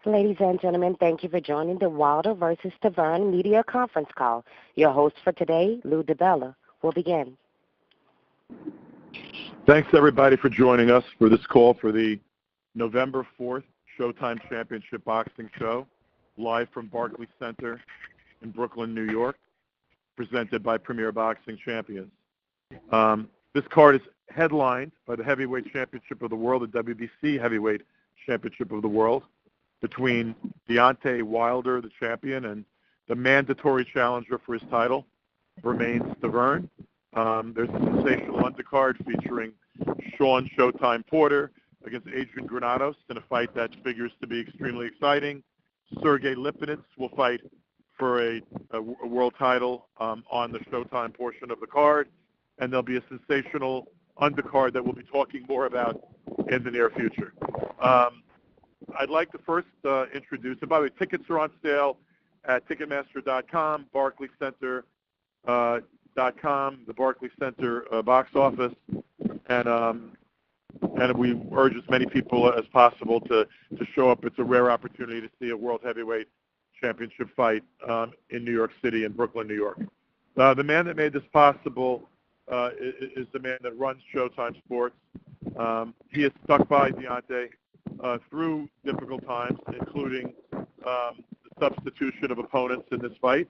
Ladies and gentlemen, thank you for joining the Wilder versus Stiverne Media Conference Call. Your host for today, Lou DiBella, will begin. Thanks, everybody, for joining us for this call for the November 4th Showtime Championship Boxing Show, live from Barclays Center in Brooklyn, New York, presented by Premier Boxing Champions. This card is headlined by the Heavyweight Championship of the World, the WBC Heavyweight Championship of the World, between Deontay Wilder, the champion, and the mandatory challenger for his title, Bermane Stiverne. There's a sensational undercard featuring Sean Showtime Porter against Adrian Granados in a fight that figures to be extremely exciting. Sergey Lipinets will fight for a world title on the Showtime portion of the card, and there'll be a sensational undercard that we'll be talking more about in the near future. I'd like to first introduce, and by the way, tickets are on sale at Ticketmaster.com, BarclaysCenter.com, the Barclays Center box office, and we urge as many people as possible to show up. It's a rare opportunity to see a World Heavyweight Championship fight in New York City and Brooklyn, New York. The man that made this possible is the man that runs Showtime Sports. He has stuck by Deontay through difficult times, including the substitution of opponents in this fight.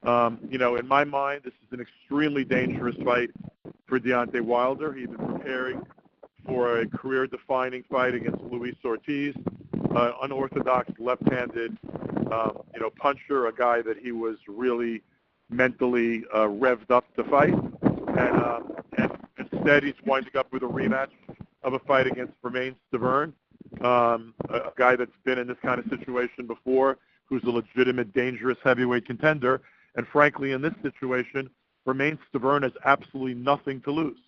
In my mind, this is an extremely dangerous fight for Deontay Wilder. He's been preparing for a career-defining fight against Luis Ortiz, unorthodox left-handed, puncher, a guy that he was really mentally revved up to fight. And instead, he's winding up with a rematch of a fight against Bermane Stiverne, a guy that's been in this kind of situation before, who's a legitimate, dangerous heavyweight contender. And frankly, in this situation, Bermane Stiverne has absolutely nothing to lose.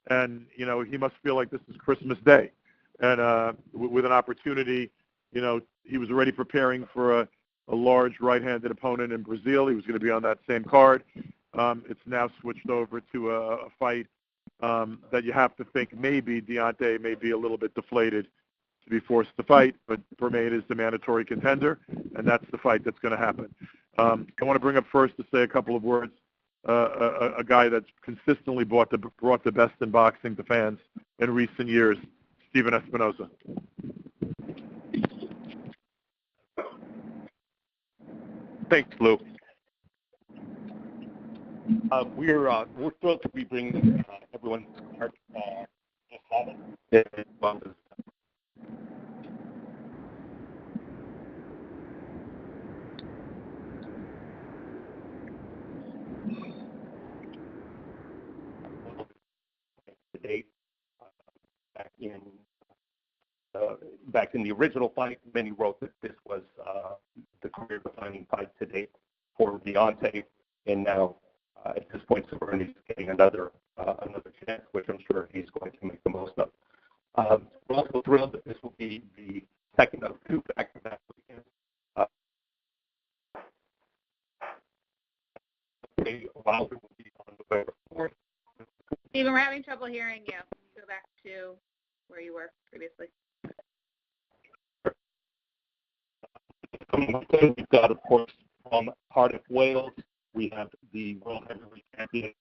And, he must feel like this is Christmas Day. And with an opportunity, he was already preparing for a large right-handed opponent in Brazil. He was going to be on that same card. It's now switched over to a fight that you have to think maybe Deontay may be a little bit deflated to be forced to fight, but Bermane is the mandatory contender, and that's the fight that's going to happen. I want to bring up first to say a couple of words. A guy that's consistently brought the best in boxing to fans in recent years, Stephen Espinoza. Thanks, Lou. We're thrilled to be bringing everyone to today. Back in the original fight, many wrote that this was the career-defining fight to date for Deontay, and now at this point, Stiverne is getting another chance, which I'm sure he's going to make the most of. We're also thrilled that this will be the second of two back-to-back weekends. Wilder will be on November 4th. Stephen, we're having trouble hearing you. Go back to where you were previously. We've got, of course, from Cardiff, Wales, we have the World Heavyweight Champion.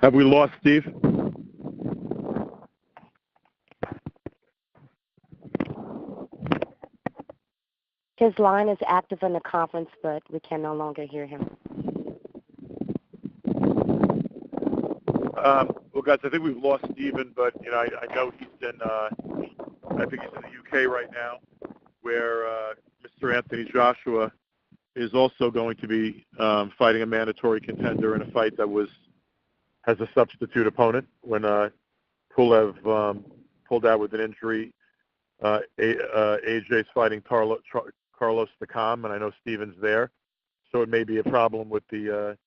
Have we lost Steve? His line is active in the conference, but we can no longer hear him. Well, guys, I think we've lost Stephen, but I know he's in. I think he's in the UK right now, where Mr. Anthony Joshua is also going to be fighting a mandatory contender in a fight that has a substitute opponent when Pulev pulled out with an injury. AJ's fighting Carlos Takam, and I know Stephen's there, so it may be a problem with the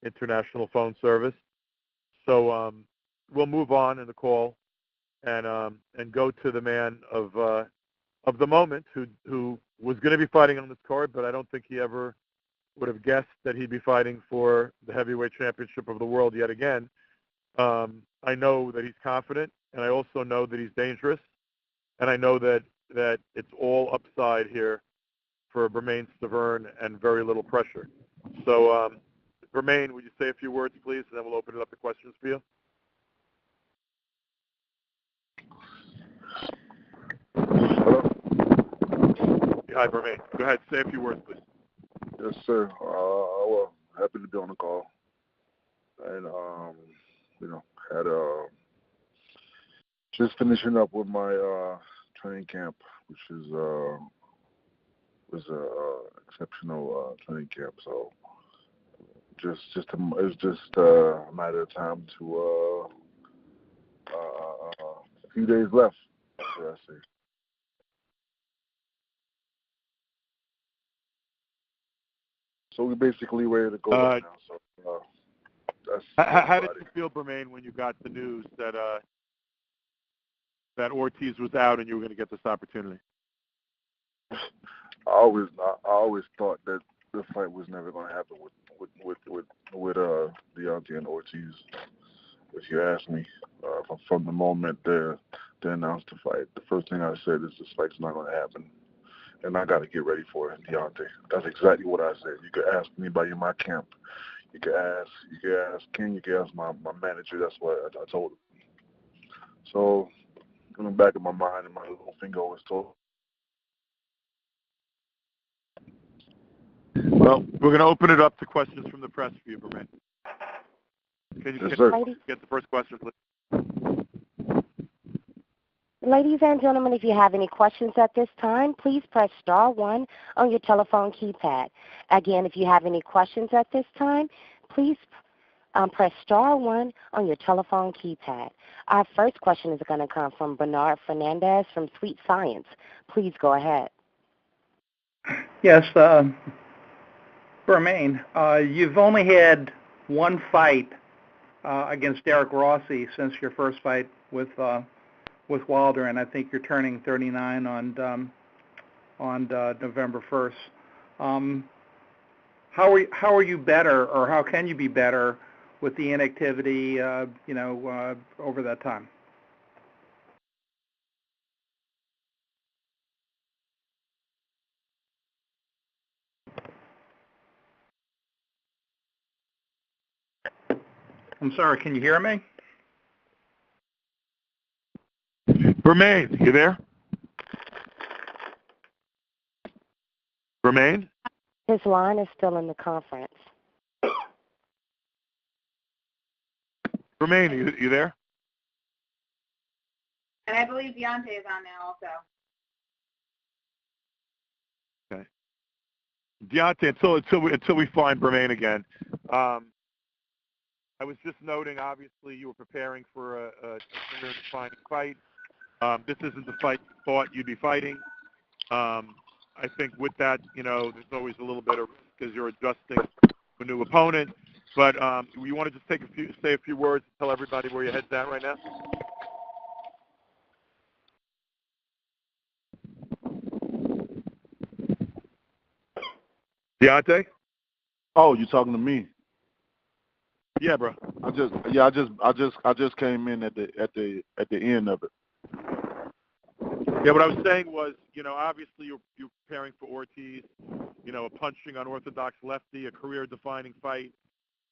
international phone service. So we'll move on in the call and go to the man of the moment who was going to be fighting on this card, but I don't think he ever would have guessed that he'd be fighting for the heavyweight championship of the world yet again. I know that he's confident, and I also know that he's dangerous, and I know that it's all upside here for Bermane Stiverne and very little pressure. So, Bermane, would you say a few words, please, and then we'll open it up to questions for you? Hello? Hi, Bermane. Go ahead. Say a few words, please. Yes, sir. Well, happy to be on the call. And, had just finishing up with my training camp, which is was a exceptional training camp. So it's just a matter of time to a few days left. That's what I say. So we're basically ready to go right now. So that's how did you feel, Bermane, when you got the news that that Ortiz was out and you were going to get this opportunity? I always thought that the fight was never going to happen with Deontay and Ortiz. If you ask me, from the moment they announced the fight, the first thing I said is this fight's not going to happen, and I got to get ready for it, Deontay. That's exactly what I said. You could ask anybody in my camp. You could ask Ken. You could ask my manager. That's what I told him. So, in the back of my mind and my little finger always told. Well, we're going to open it up to questions from the press for you, Bermane. Can you get the first question, please? Ladies and gentlemen, if you have any questions at this time, please press star 1 on your telephone keypad. Again, if you have any questions at this time, please press star 1 on your telephone keypad. Our first question is going to come from Bernard Fernandez from Sweet Science. Please go ahead. Yes, Bermane, you've only had one fight against Derek Rossi since your first fight with Wilder, and I think you're turning 39 on November 1st. How are you better, or how can you be better with the inactivity, over that time? I'm sorry, can you hear me? Bermane, you there? Bermane? His line is still in the conference. Bermane, you there? And I believe Deontay is on now also. Okay. Deontay, until we find Bermane again, I was just noting, obviously, you were preparing for a career-defining fight. This isn't the fight you thought you'd be fighting. I think with that, there's always a little bit of risk because you're adjusting to a new opponent. But you want to just say a few words and tell everybody where your head's at right now? Deontay? Oh, you talking to me? Yeah, bro. I just came in at the end of it. Yeah, what I was saying was, obviously you're preparing for Ortiz, a punching unorthodox lefty, a career-defining fight.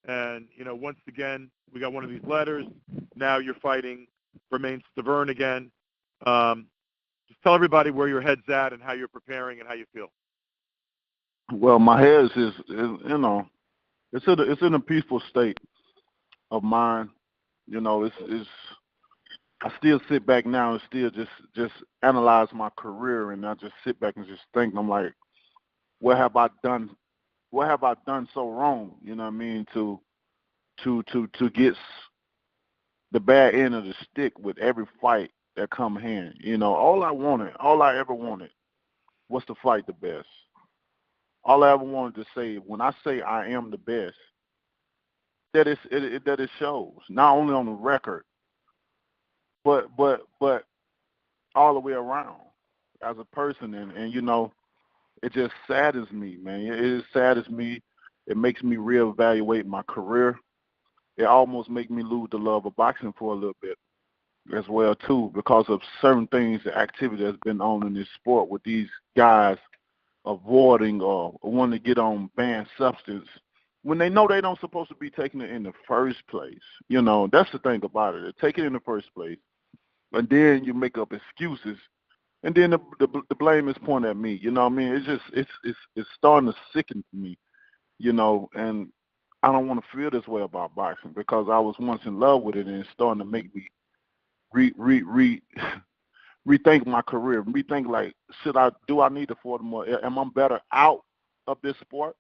And, once again, we got one of these letters. Now you're fighting Bermane Stiverne again. Just tell everybody where your head's at and how you're preparing and how you feel. Well, my head is it's in a peaceful state of mind. It's I still sit back now and still just analyze my career, and I just sit back and just think. I'm like, what have I done? What have I done so wrong? You know what I mean? To get the bad end of the stick with every fight that come hand. All I ever wanted was to fight the best. All I ever wanted to say, when I say I am the best, that it shows, not only on the record, but all the way around as a person. And it just saddens me, man. It saddens me. It makes me reevaluate my career. It almost makes me lose the love of boxing for a little bit as well, too, because of certain things, the activity that's been on in this sport with these guys avoiding or wanting to get on banned substance when they know they don't supposed to be taking it in the first place. You know, that's the thing about it. They take it in the first place, and then you make up excuses, and then the blame is pointed at me. You know what I mean? It's just it's starting to sicken to me. You know, and I don't want to feel this way about boxing because I was once in love with it, and it's starting to make me rethink my career, rethink like, do I need to afford more? Am I better out of this sport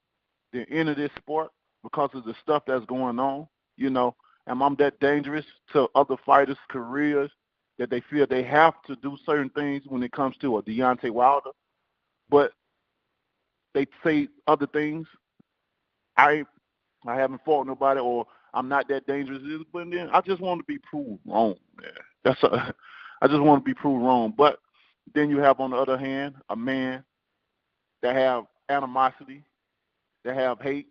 than into this sport because of the stuff that's going on? You know, am I that dangerous to other fighters' careers that they feel they have to do certain things when it comes to a Deontay Wilder, but they say other things? I haven't fought nobody, or I'm not that dangerous. But then I just want to be proved wrong, man. I just want to be proved wrong. But then you have, on the other hand, a man that have animosity, that have hate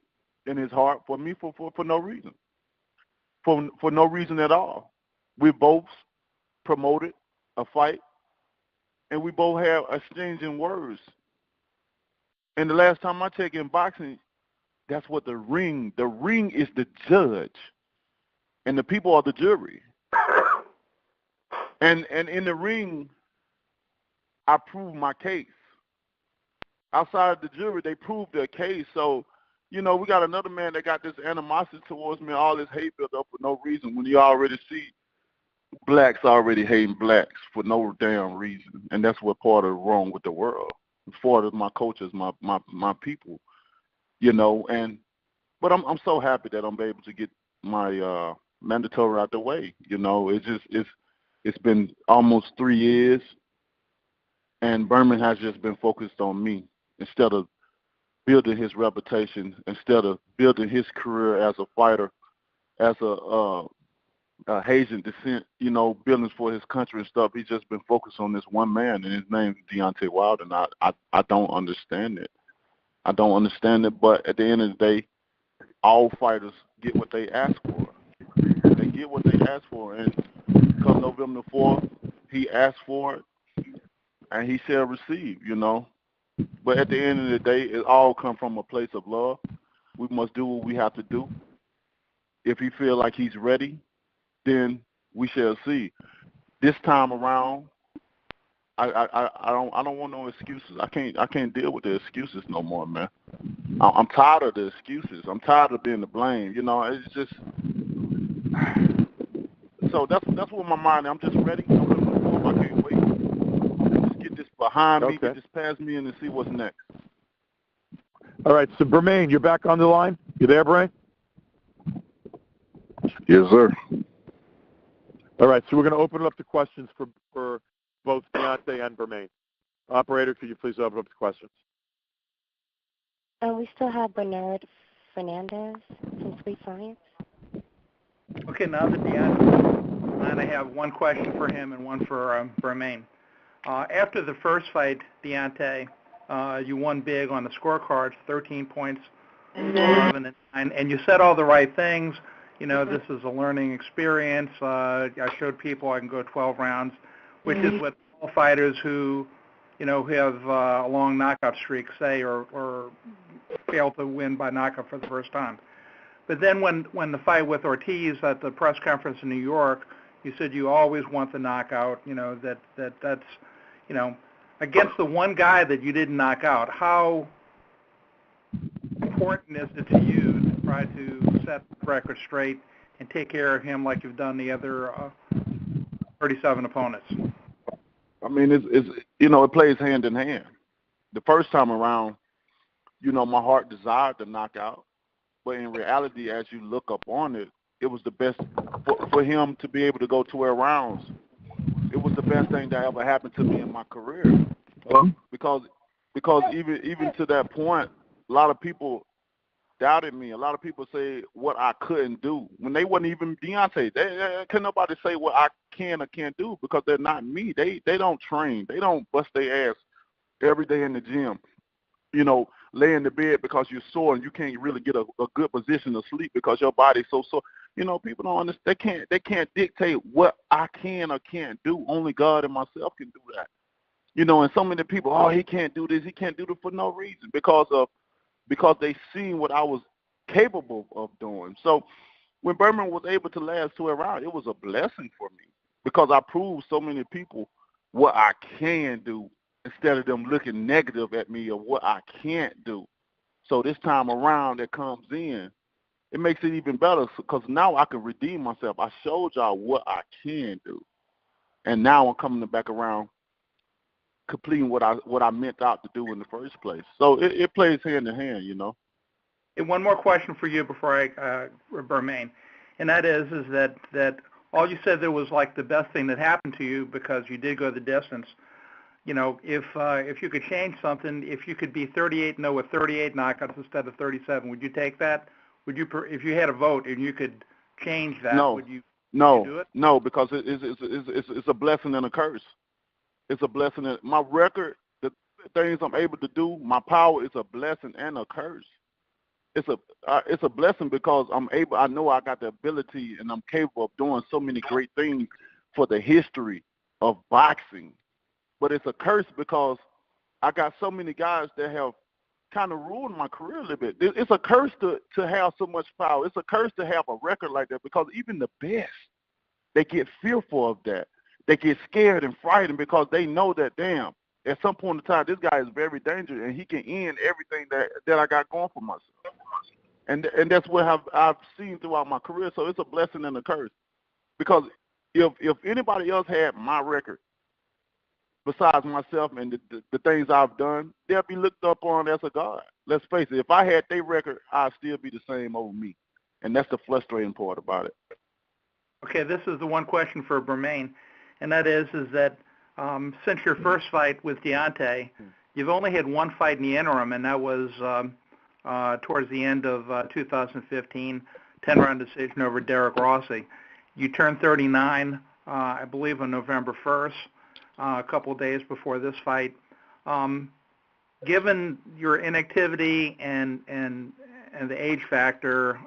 in his heart for me for no reason, for no reason at all. We both promoted a fight, and we both have exchanging words. And the last time I checked in boxing, that's what the ring is the judge, and the people are the jury. And in the ring, I proved my case. Outside of the jury, they proved their case. So, you know, we got another man that got this animosity towards me, all this hate built up for no reason, when you already see blacks already hating blacks for no damn reason. And that's what part of wrong with the world. As far as my coaches, my people, you know. But I'm so happy that I'm able to get my mandatory out the way. You know, it's been almost 3 years, and Bermane has just been focused on me instead of building his reputation, instead of building his career as a fighter, as a Haitian descent, you know, building for his country and stuff. He's just been focused on this one man, and his name is Deontay Wilder, and I don't understand it. I don't understand it, but at the end of the day, all fighters get what they ask for. They get what they ask for, and come November the 4th, he asked for it, and he shall receive, you know. But at the end of the day, it all comes from a place of love. We must do what we have to do. If he feel like he's ready, then we shall see. This time around, I don't want no excuses. I can't deal with the excuses no more, man. I'm tired of the excuses. I'm tired of being the blame. You know, it's just so that's what my mind is. I'm just ready. I can't wait. Just get this behind me, get this past me, and then see what's next. All right, so Bermane, you're back on the line. You there, Bermane? Yes, sir. All right, so we're going to open it up to questions for both Deontay and Bermane. Operator, could you please open up the questions? We still have Bernard Fernandez from Sweet Science. Okay, now that Deontay, and I have one question for him and one for Bermane. After the first fight, Deontay, you won big on the scorecards, 13 points, 11 and 9, and you said all the right things. You know, this is a learning experience. I showed people I can go 12 rounds, which is what all fighters who, you know, who have a long knockout streak say, or fail to win by knockout for the first time. But then when the fight with Ortiz at the press conference in New York, you said you always want the knockout, you know, that's, you know, against the one guy that you didn't knock out. How important is it to you to try to set the record straight and take care of him like you've done the other 37 opponents? I mean, it's you know, it plays hand in hand. The first time around, you know, my heart desired the knockout, but in reality, as you look up on it, it was the best for him to be able to go 12 rounds. It was the best thing that ever happened to me in my career, because even to that point, a lot of people doubted me. A lot of people say what I couldn't do when they wasn't even Deontay. They couldn't nobody say what I can or can't do because they're not me. They don't train. They don't bust their ass every day in the gym lay in the bed because you're sore and you can't really get a good position to sleep because your body's so sore. People don't understand. They can't dictate what I can or can't do. Only God and myself can do that. And so many people, he can't do this, he can't do this for no reason because they seen what I was capable of doing. So when Bermane was able to last 12 rounds, it was a blessing for me because I proved so many people what I can do instead of them looking negative at me of what I can't do. So this time around that comes in, it makes it even better because now I can redeem myself. I showed y'all what I can do. And now I'm coming back around completing what I meant out to do in the first place. So it plays hand in hand, And one more question for you before Bermane, and that is that all you said there was like the best thing that happened to you because you did go the distance. If you could change something, if you could be 38-0 with 38 knockouts instead of 37, would you take that? Would you, if you had a vote and you could change that? No, would you do it? No, because it's a blessing and a curse. It's a blessing. And my record, the things I'm able to do, my power is a blessing and a curse. It's a blessing because I know I got the ability and I'm capable of doing so many great things for the history of boxing. But it's a curse because I got so many guys that have kind of ruined my career a little bit. It's a curse to have so much power. It's a curse to have a record like that because even the best, they get fearful of that. They get scared and frightened because they know that, damn, at some point in time, this guy is very dangerous and he can end everything that I got going for myself. And that's what I've seen throughout my career. So it's a blessing and a curse because if anybody else had my record, besides myself and the things I've done, they'll be looked up on as a god. Let's face it, if I had their record, I'd still be the same old me. And that's the frustrating part about it. Okay, this is the one question for Bermane, and that is that since your first fight with Deontay, you've only had one fight in the interim, and that was towards the end of 2015, 10-round decision over Derek Rossi. You turned 39, I believe, on November 1st. A couple of days before this fight. Given your inactivity and the age factor,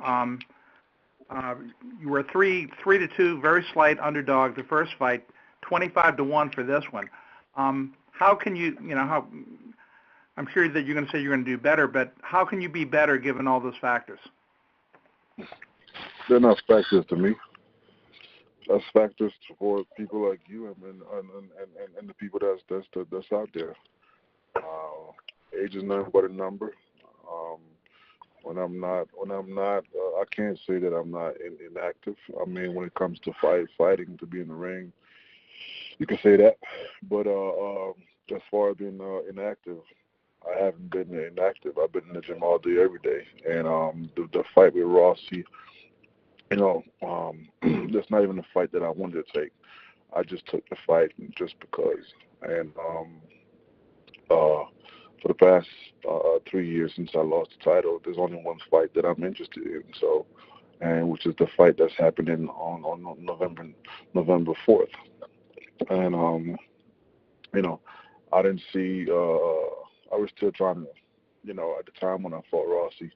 you were 3-2, very slight underdog the first fight, 25-1 for this one. How can you, I'm sure that you're going to say you're going to do better, but how can you be better given all those factors? They're not factors to me. That's factors for people like you and the people that's out there. Age is nothing but a number. When I'm not, I can't say that I'm not inactive. I mean, when it comes to fighting, to be in the ring, you can say that. But as far as being inactive, I haven't been inactive. I've been in the gym all day, every day. And the fight with Rossi, that's not even a fight that I wanted to take. I just took the fight just because. And for the past 3 years since I lost the title, there's only one fight that I'm interested in. So, and which is the fight that's happening on November 4th. And I didn't see. I was still trying to, at the time when I fought Rossi,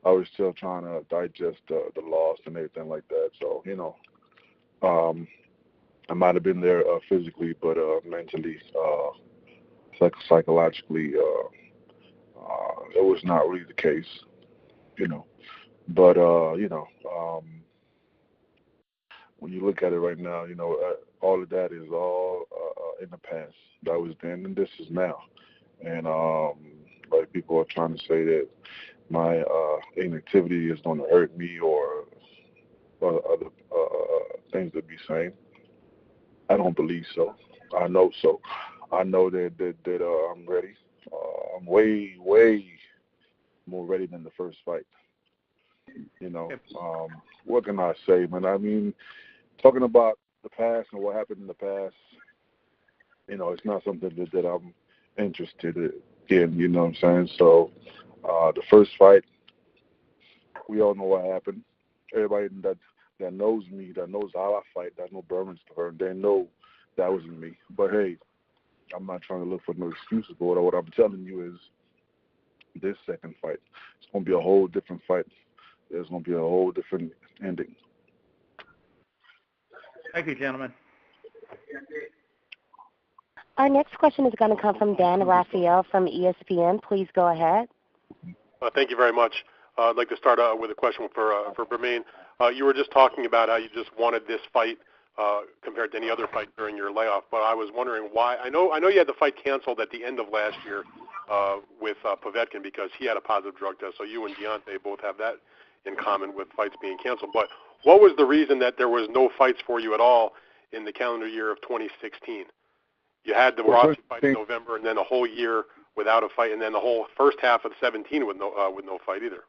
I was still trying to digest the loss and everything like that. So, I might have been there physically, but mentally, psychologically, it was not really the case, But, when you look at it right now, all of that is all in the past. That was then, and this is now. And like people are trying to say that my inactivity is going to hurt me or other things to be saying. I don't believe so. I know so. I know that I'm ready. I'm way more ready than the first fight. What can I say, man? I mean, talking about the past and what happened in the past, it's not something that I'm interested in. You know what I'm saying? So the first fight, we all know what happened. Everybody that knows me, that knows how I fight, that know Bermane Stiverne, they know that wasn't me. But hey, I'm not trying to look for no excuses. But what I'm telling you is, this second fight. It's going to be a whole different fight. There's going to be a whole different ending. Thank you, gentlemen. Our next question is going to come from Dan Raphael from ESPN. Please go ahead. Thank you very much. I'd like to start with a question for Bermane. You were just talking about how you just wanted this fight compared to any other fight during your layoff, but I was wondering why. I know you had the fight canceled at the end of last year with Povetkin because he had a positive drug test, so you and Deontay both have that in common with fights being canceled. But what was the reason that there was no fights for you at all in the calendar year of 2016? You had the Rossi fight in November, and then a whole year without a fight, and then the whole first half of 17 with no fight either.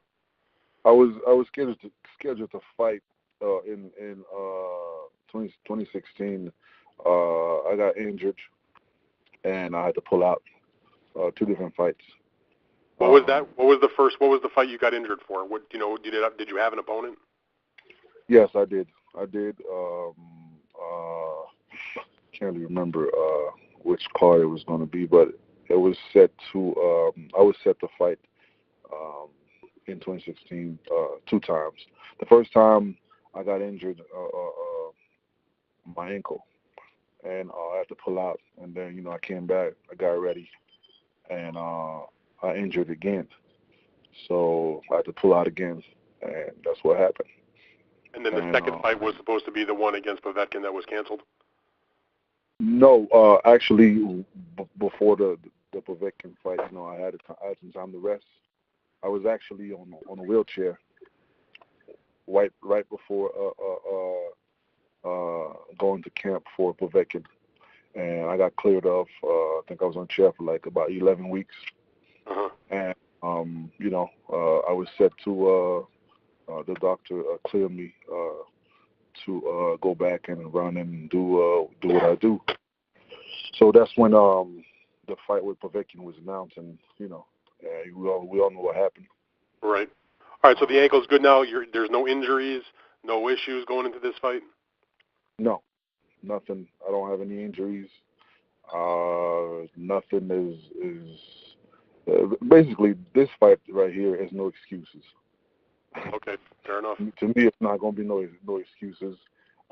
I was scheduled to fight in 2016. I got injured, and I had to pull out 2 different fights. What was that? What was the fight you got injured for? What did you have an opponent? Yes, I did. Can't really remember which card it was going to be, but it was set to. I was set to fight in 2016 2 times. The first time I got injured, my ankle, and I had to pull out. And then I came back, I got ready, and I injured again. So I had to pull out again, and that's what happened. And then the second fight was supposed to be the one against Povetkin that was canceled? No, actually, before the Povetkin fight, I had some time to rest. I was actually on a wheelchair right before going to camp for Povetkin, and I got cleared off. I think I was on a chair for like about 11 weeks, and I was set to the doctor cleared me to go back and run and do what I do. So that's when the fight with Povetkin was announced, and we all know what happened. Right. All right. So the ankle's good now. There's no injuries, no issues going into this fight. No, nothing. I don't have any injuries. Nothing is basically this fight right here is no excuses. Okay, fair enough. To me, it's not going to be no excuses.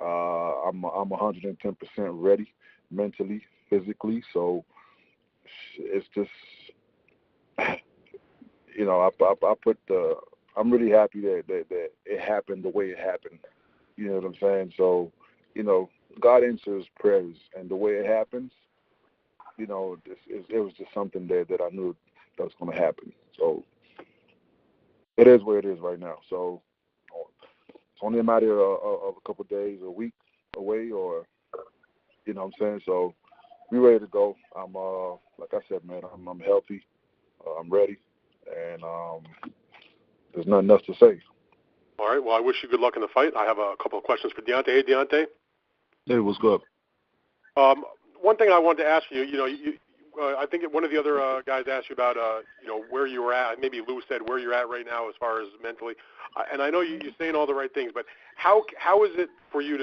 I'm 110% ready, mentally, physically. So it's just, I'm really happy that it happened the way it happened. You know what I'm saying? So, God answers prayers, and the way it happens, it was just something that I knew that was going to happen. So it is where it is right now. So it's only a matter of a couple of days, a week away, or what I'm saying. So we're ready to go. I'm like I said, man, I'm healthy. I'm ready, and there's nothing else to say. All right. Well, I wish you good luck in the fight. I have a couple of questions for Deontay. Hey, Deontay. Hey, what's good? One thing I wanted to ask you, I think one of the other guys asked you about, where you were at. Maybe Lou said where you're at right now as far as mentally. And I know you're saying all the right things, but how is it for you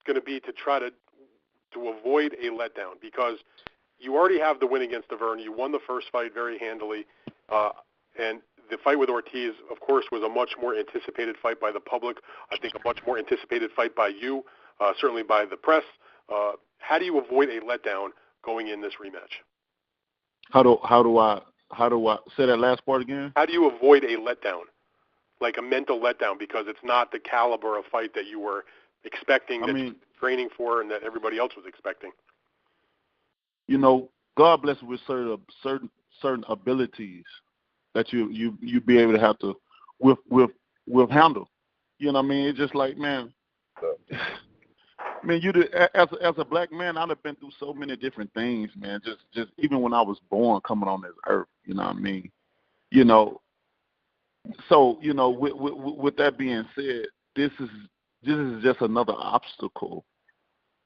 going to be to try to avoid a letdown? Because you already have the win against Stiverne. You won the first fight very handily, and the fight with Ortiz, of course, was a much more anticipated fight by the public. I think a much more anticipated fight by you, certainly by the press. How do you avoid a letdown going in this rematch? How do I say that last part again? How do you avoid a letdown, like a mental letdown, because it's not the caliber of fight that you were expecting, you were training for, and that everybody else was expecting? God bless you with certain abilities that you be able to have to with handle. You know what I mean? It's just like, man. Man, as a black man, I've been through so many different things, man. Just even when I was born, coming on this earth, you know what I mean? So with that being said, this is just another obstacle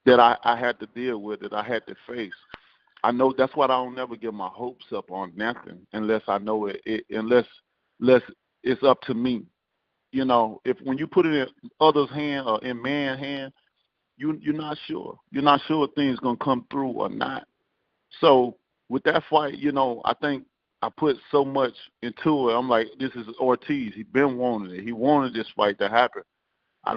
that I had to deal with, that I had to face. I know that's why I don't never get my hopes up on nothing unless I know unless it's up to me. If when you put it in others' hand or in man's hand, you're not sure. You're not sure if things gonna come through or not. So with that fight, I think I put so much into it. I'm like, this is Ortiz. He been wanting it. He wanted this fight to happen. I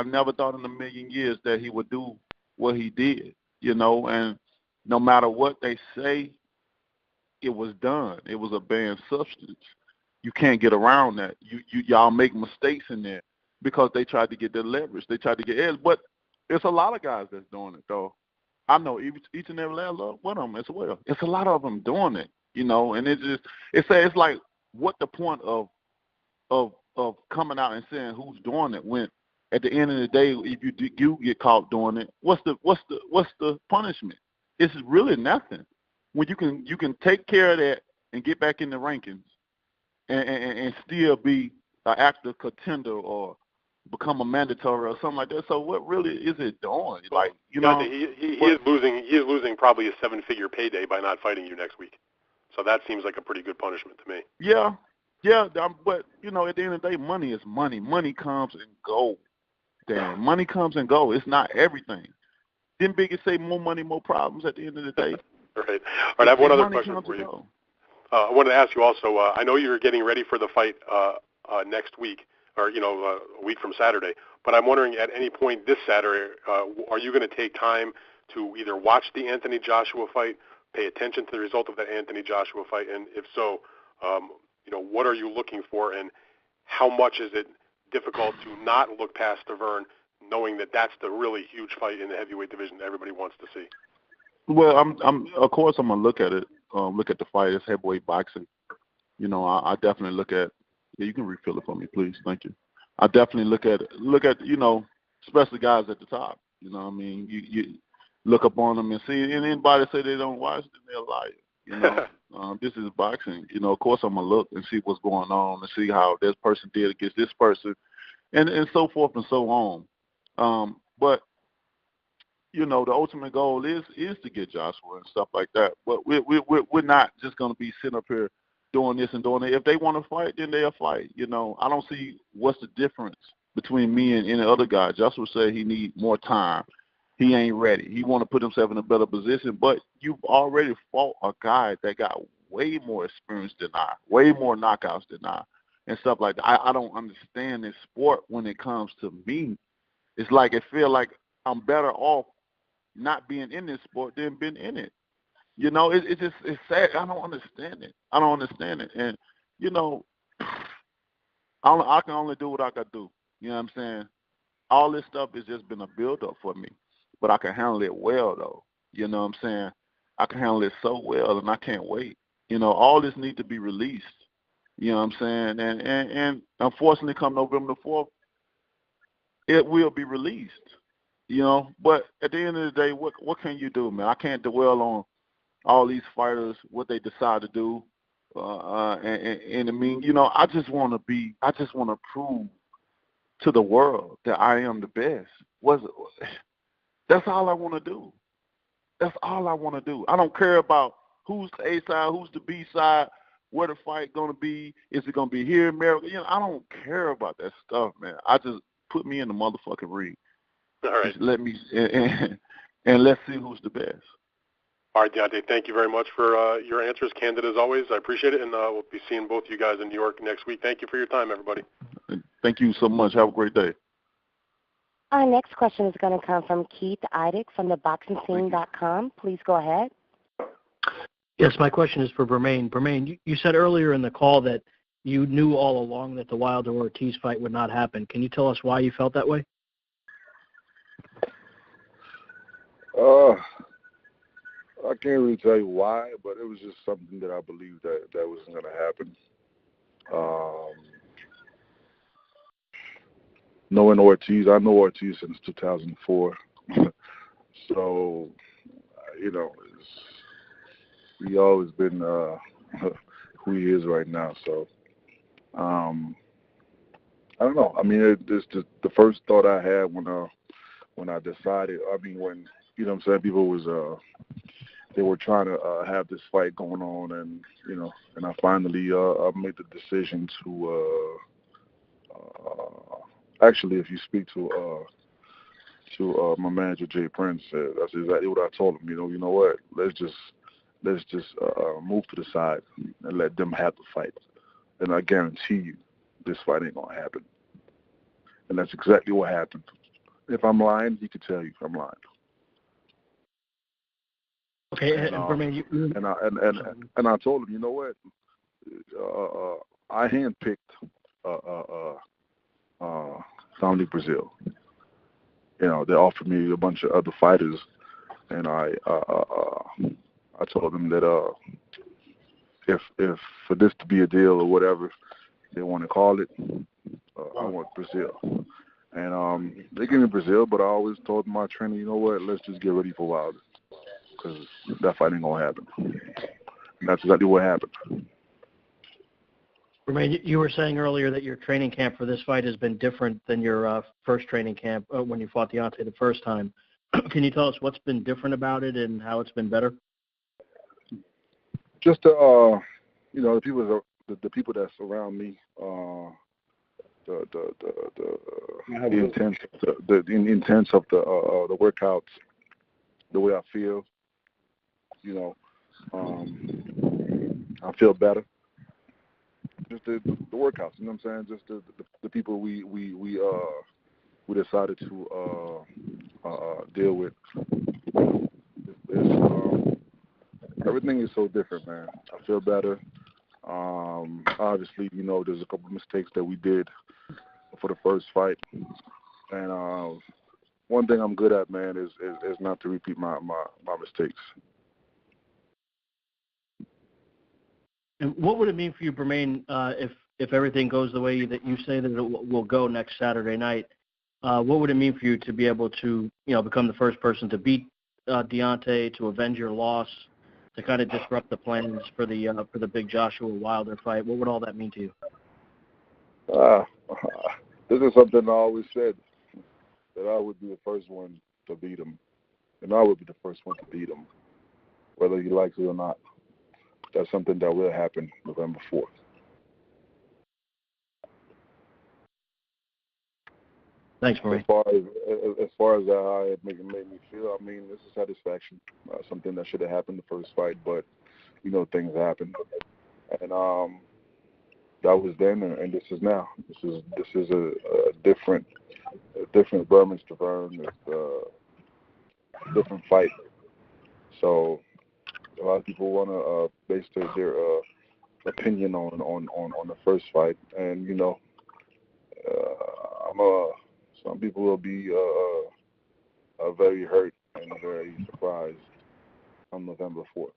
never thought in a million years that he would do what he did, you know. And no matter what they say, it was done. It was a banned substance. You can't get around that. Y'all make mistakes in there because they tried to get their leverage. They tried to get edge. But it's a lot of guys that's doing it, though. I know each and every last one of them as well. It's a lot of them doing it, you know. And it's like, what the point of coming out and saying who's doing it when at the end of the day, if you get caught doing it, what's the punishment? It's really nothing. When you can take care of that and get back in the rankings and still be an active contender or become a mandatory or something like that. So what really is it doing? Like, you know, he is losing. He is losing probably a 7-figure payday by not fighting you next week. So that seems like a pretty good punishment to me. Yeah, but you know, at the end of the day, money is money. Money comes and goes. Damn, money comes and goes. It's not everything. Didn't Biggie say more money, more problems at the end of the day? Right. All right, I have one other question for you. I wanted to ask you also, I know you're getting ready for the fight next week, or, a week from Saturday, but I'm wondering at any point this Saturday, are you going to take time to either watch the Anthony Joshua fight, pay attention to the result of that Anthony Joshua fight, and if so, what are you looking for, and how much is it difficult to not look past Stiverne, knowing that that's the really huge fight in the heavyweight division that everybody wants to see? Well, I'm of course I'm gonna look at it, look at the fight. It's heavyweight boxing. You know, I definitely look at. Yeah, you can refill it for me, please. Thank you. I definitely look at especially guys at the top. You know what I mean? You look up on them and see, and anybody say they don't watch, then they're a liar. You know, this is boxing. You know, of course I'm gonna look and see what's going on and see how this person did against this person, and so forth and so on. But you know, the ultimate goal is to get Joshua and stuff like that. But we're not just gonna be sitting up here doing this and doing that. If they want to fight, then they'll fight. You know, I don't see what's the difference between me and any other guy. Joshua said he need more time. He ain't ready. He want to put himself in a better position. But you've already fought a guy that got way more experience than I, way more knockouts than I, and stuff like that. I don't understand this sport when it comes to me. It's like it feel like I'm better off not being in this sport than being in it. You know, it's sad. I don't understand it. And, you know, I can only do what I can do. You know what I'm saying? All this stuff has just been a build-up for me. But I can handle it well, though. You know what I'm saying? I can handle it so well, and I can't wait. You know, all this needs to be released. You know what I'm saying? And unfortunately, come November the 4th, it will be released. You know, but at the end of the day, what can you do, man? I can't dwell on all these fighters, what they decide to do. And I mean, you know, I just want to prove to the world that I am the best. That's all I want to do. That's all I want to do. I don't care about who's the A side, who's the B side, where the fight going to be. Is it going to be here in America? You know, I don't care about that stuff, man. I just put me in the motherfucking ring. All right. Just let me and let's see who's the best. All right, Deontay, thank you very much for your answers, candid as always. I appreciate it, and we'll be seeing both you guys in New York next week. Thank you for your time, everybody. Thank you so much. Have a great day. Our next question is going to come from Keith Eidick from theboxingscene.com. Please go ahead. Yes, my question is for Bermane. Bermane, you said earlier in the call that you knew all along that the Wilder-Ortiz fight would not happen. Can you tell us why you felt that way? I can't really tell you why, but it was just something that I believed that wasn't going to happen. Knowing Ortiz, I know Ortiz since 2004. So, you know, he's always been who he is right now. So, I don't know. I mean, it's just the first thought I had when I decided. I mean, when, you know what I'm saying, people was they were trying to have this fight going on, and you know, and I finally I made the decision to actually, if you speak to my manager Jay Prince, that's exactly what I told him. You know what? Let's just let's just move to the side and let them have the fight. And I guarantee you, this fight ain't gonna happen. And that's exactly what happened. If I'm lying, he could tell you if I'm lying. Okay, And, Bermane, and I told him, you know what? I handpicked Family Brazil. You know, they offered me a bunch of other fighters, and I told them that if for this to be a deal or whatever they want to call it, I want Brazil. And they gave me Brazil, but I always told my trainer, you know what? Let's just get ready for Wilder, because that fight ain't gonna happen. And that's exactly what happened. Bermane, you were saying earlier that your training camp for this fight has been different than your first training camp when you fought Deontay the first time. Can you tell us what's been different about it and how it's been better? Just the the people that surround me, the intense of the workouts, the way I feel. You know, I feel better. Just the workouts, you know what I'm saying? Just the people we decided to deal with. Everything is so different, man. I feel better. Obviously, there's a couple of mistakes that we did for the first fight, and one thing I'm good at, man, is not to repeat my mistakes. And what would it mean for you, Bermane, if everything goes the way that you say that it will go next Saturday night? What would it mean for you to be able to, become the first person to beat Deontay, to avenge your loss, to kind of disrupt the plans for the big Joshua Wilder fight? What would all that mean to you? This is something I always said, that I would be the first one to beat him, and I would be the first one to beat him, whether he likes it or not. That's something that will happen November 4th. Thanks, Bermane. As far as how it made me feel, I mean, it's a satisfaction. Something that should have happened the first fight, but things happen, and that was then, and this is now. This is a different Bermane Stiverne. It's a different fight. So a lot of people want to base their opinion on the first fight, and some people will be very hurt and very surprised on November 4th.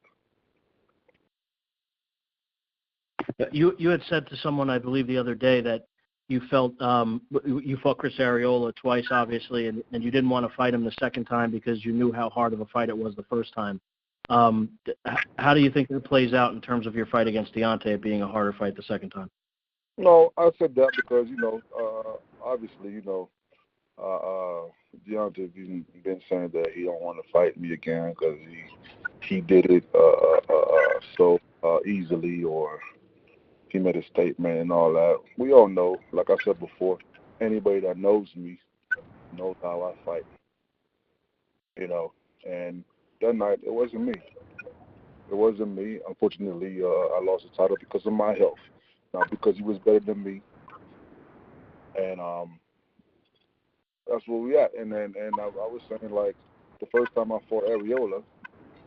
You had said to someone, I believe, the other day that you felt you fought Chris Arreola twice, obviously, and you didn't want to fight him the second time because you knew how hard of a fight it was the first time. How do you think that plays out in terms of your fight against Deontay being a harder fight the second time? No, I said that because obviously Deontay been saying that he don't want to fight me again because he did it so easily, or he made a statement and all that. We all know, like I said before, anybody that knows me knows how I fight. And that night it wasn't me. It wasn't me. Unfortunately, I lost the title because of my health, not because he was better than me. And that's where we at. And I was saying, like, the first time I fought Arreola,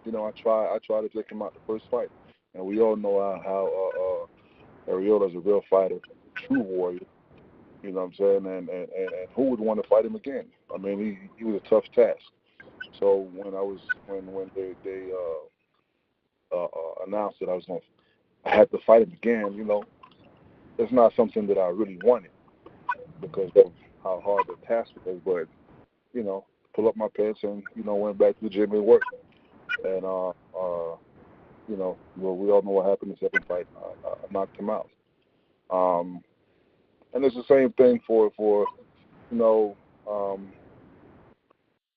I tried to take him out the first fight, and we all know how Arreola's a real fighter, true warrior. You know what I'm saying? And who would want to fight him again? I mean, he was a tough task. So when they announced that I had to fight him again, it's not something that I really wanted because of how hard the task was. But pull up my pants and went back to the gym and worked. And we all know what happened in the second fight. I knocked him out. And it's the same thing for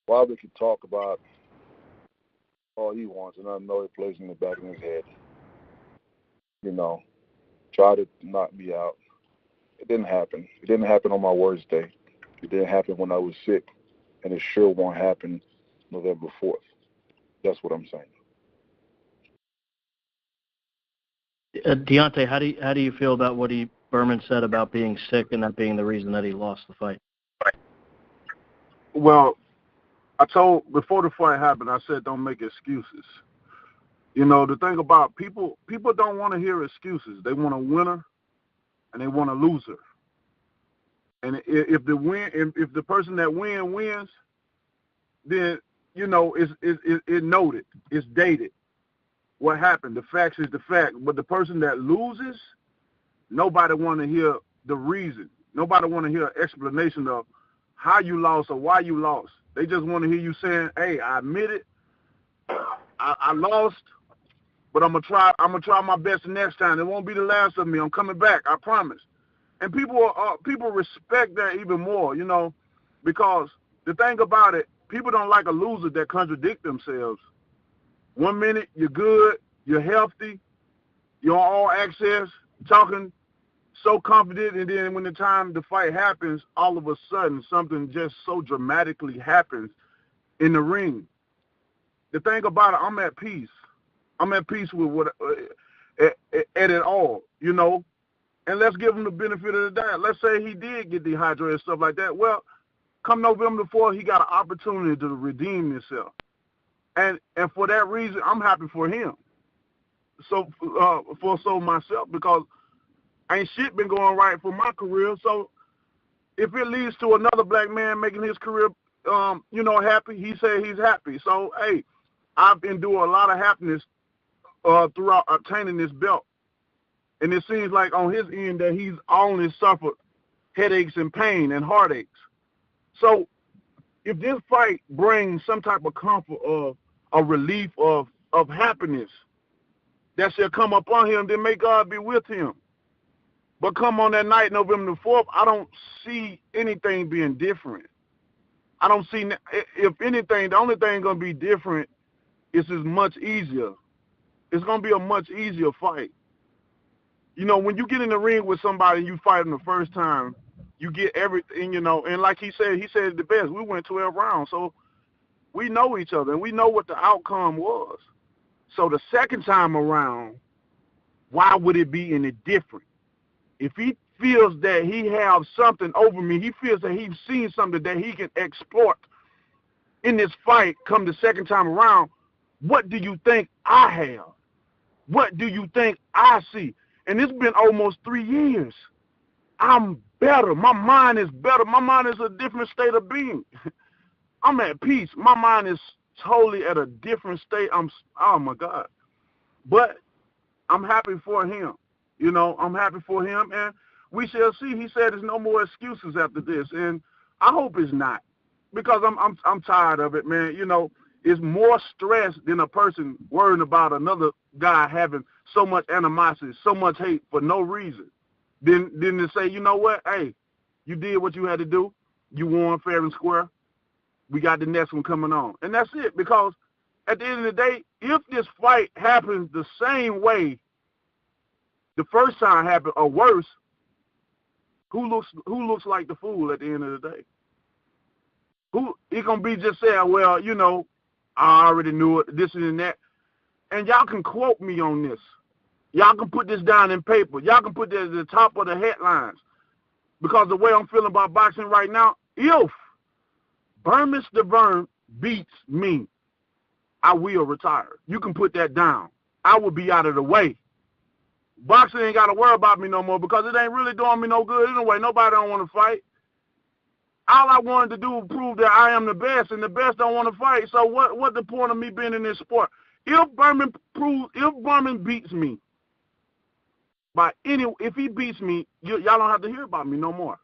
Wilder can talk about all he wants, and I know it plays in the back of his head. Try to knock me out. It didn't happen. It didn't happen on my worst day. It didn't happen when I was sick, and it sure won't happen November 4th. That's what I'm saying. Deontay, how do you feel about what Bermane said about being sick and that being the reason that he lost the fight? Well, I told before the fight happened, I said don't make excuses. You know, the thing about people don't want to hear excuses. They want a winner and they want a loser. And if the person that wins, then you know it's noted, it's dated. What happened? The facts is the fact. But the person that loses, nobody want to hear the reason. Nobody want to hear an explanation of how you lost or why you lost. They just want to hear you saying, "Hey, I admit it. I lost, but I'm gonna try my best the next time. It won't be the last of me. I'm coming back. I promise." And people respect that even more, you know, because the thing about it, people don't like a loser that contradict themselves. 1 minute you're good, you're healthy, you're on all access, talking so confident, and then when the time the fight happens, all of a sudden something just so dramatically happens in the ring. The thing about it, I'm at peace. I'm at peace with what at it all, you know. And let's give him the benefit of the doubt. Let's say he did get dehydrated and stuff like that. Well, come November the 4th, he got an opportunity to redeem himself. And for that reason, I'm happy for him. So myself, because ain't shit been going right for my career. So if it leads to another black man making his career, happy, he said he's happy. So, hey, I've endured a lot of happiness throughout obtaining this belt. And it seems like on his end that he's only suffered headaches and pain and heartaches. So if this fight brings some type of comfort of a relief of happiness that shall come upon him, then may God be with him. But come on that night, November the 4th, I don't see anything being different. I don't see, if anything, the only thing going to be different is it's much easier. It's going to be a much easier fight. You know, when you get in the ring with somebody and you fight them the first time, you get everything, you know. And like he said it the best. We went 12 rounds, so we know each other, and we know what the outcome was. So the second time around, why would it be any different? If he feels that he has something over me, he feels that he's seen something that he can exploit in this fight come the second time around, what do you think I have? What do you think I see? And it's been almost 3 years. I'm better. My mind is better. My mind is a different state of being. I'm at peace. My mind is totally at a different state. Oh my God. But I'm happy for him. You know, I'm happy for him, and we shall see. He said there's no more excuses after this, and I hope it's not, because I'm tired of it, man. You know, it's more stress than a person worrying about another guy having so much animosity, so much hate for no reason. Then to say, you know what, hey, you did what you had to do. You won fair and square. We got the next one coming on. And that's it, because at the end of the day, if this fight happens the same way the first time happened or worse, who looks like the fool at the end of the day? Who it gonna be just saying, well, you know, I already knew it, this and that. And y'all can quote me on this. Y'all can put this down in paper. Y'all can put this at the top of the headlines. Because the way I'm feeling about boxing right now, if Bermane Stiverne beats me, I will retire. You can put that down. I will be out of the way. Boxing ain't got to worry about me no more, because it ain't really doing me no good anyway. Nobody don't want to fight. All I wanted to do was prove that I am the best, and the best don't want to fight. So what the point of me being in this sport? If Bermane beats me, if he beats me, y'all don't have to hear about me no more.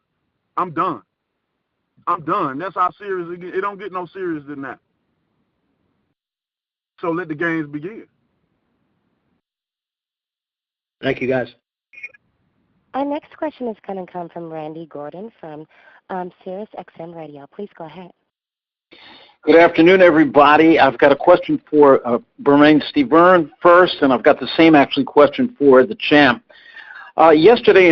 I'm done. I'm done. That's how serious it gets. It don't get no serious than that. So let the games begin. Thank you, guys. Our next question is going to come from Randy Gordon from Sirius XM Radio. Please go ahead. Good afternoon, everybody. I've got a question for Bermane Stiverne first, and I've got the same actually question for the champ. Yesterday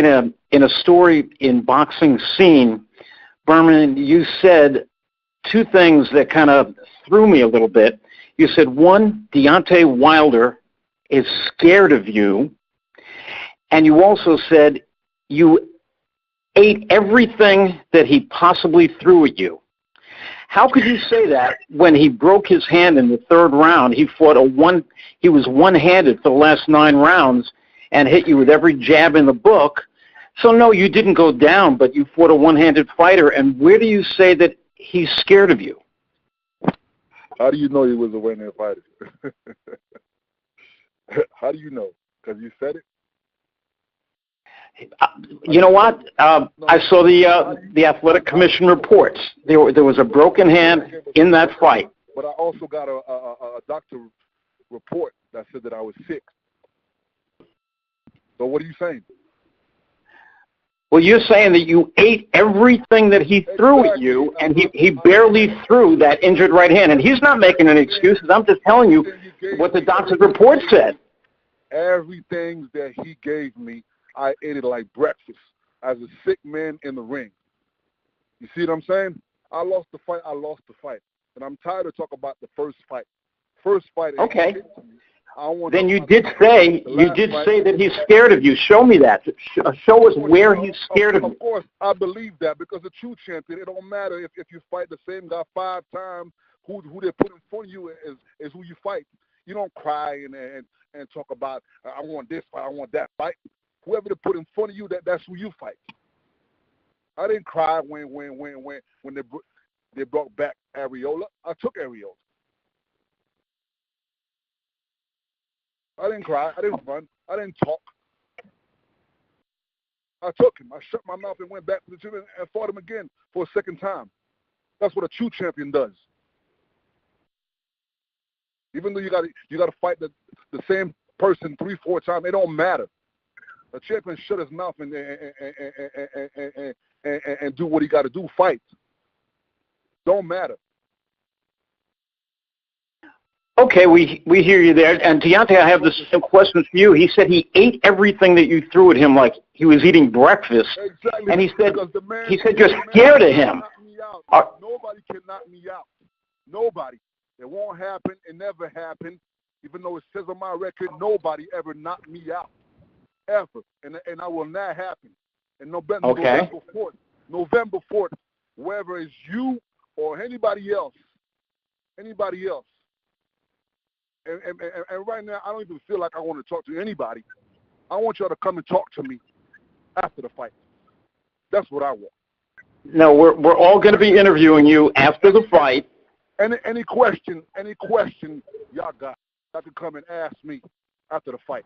in a story in Boxing Scene, Bermane, you said two things that kind of threw me a little bit. You said, one, Deontay Wilder is scared of you, and you also said you ate everything that he possibly threw at you. How could you say that when he broke his hand in the third round? He was one-handed for the last 9 rounds and hit you with every jab in the book. So no, you didn't go down, but you fought a one-handed fighter. And where do you say that he's scared of you? How do you know he was a one-handed fighter? How do you know? Because you said it? You know what? I saw the athletic commission reports. There was a broken hand in that fight. But I also got a doctor report that said that I was sick. So what are you saying? Well, you're saying that you ate everything that he threw at you, and he barely threw that injured right hand. And he's not making any excuses. I'm just telling you what the doctor's report said. Everything that he gave me, I ate it like breakfast as a sick man in the ring. You see what I'm saying? I lost the fight. And I'm tired of talking about the first fight. Okay. Then you did say that he's scared of you. Show me that. Show us where he's scared of you. Of course, I believe that because the true champion, it don't matter if you fight the same guy 5 times, who they put in front of you is who you fight. You don't cry and talk about, I want this fight, I want that fight. Whoever they put in front of you, that's who you fight. I didn't cry when they brought back Areola. I took Areola. I didn't cry. I didn't run. I didn't talk. I took him. I shut my mouth and went back to the gym and fought him again for a second time. That's what a true champion does. Even though you got to fight the same person 3-4 times, it don't matter. A champion shut his mouth and do what he got to do. Fight. Don't matter. Okay, we hear you there. And Deontay, I have the same question for you. He said he ate everything that you threw at him like he was eating breakfast. Exactly. And he said you're scared of him. Nobody can knock me out. Nobody. It won't happen. It never happened. Even though it says on my record, nobody ever knocked me out. Ever. And I will not happen. And November 4th, whether it's you or anybody else. And right now, I don't even feel like I want to talk to anybody. I want y'all to come and talk to me after the fight. That's what I want. No, we're all going to be interviewing you after the fight. Any question y'all got, y'all can come and ask me after the fight.